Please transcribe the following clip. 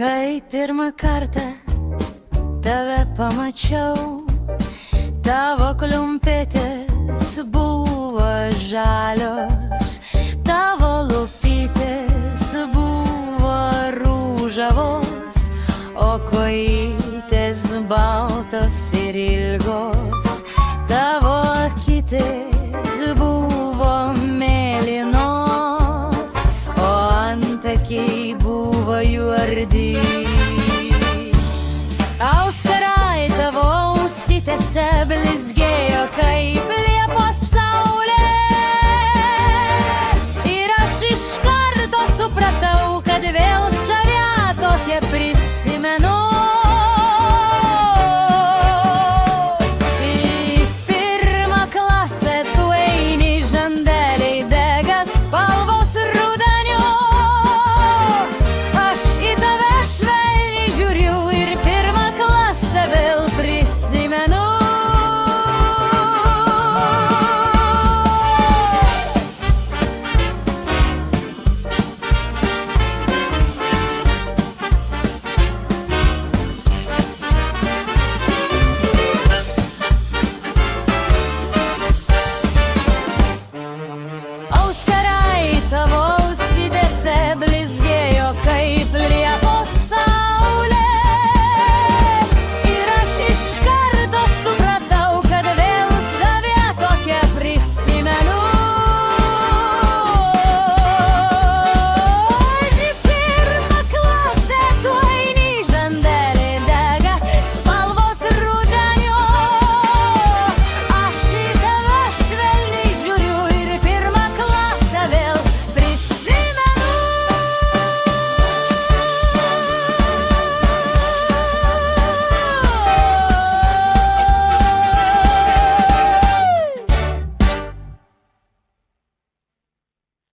Kai pirmą kartą tave pamačiau, tavo klumpėtės buvo žalios, tavo lūpytės buvo rūžavos, o kojytės baltos ir ilgos, tavo akytės buvo mėlynos, o antakiai buvo juodi. Auskarai tavo ausytėse blizgėjo kaip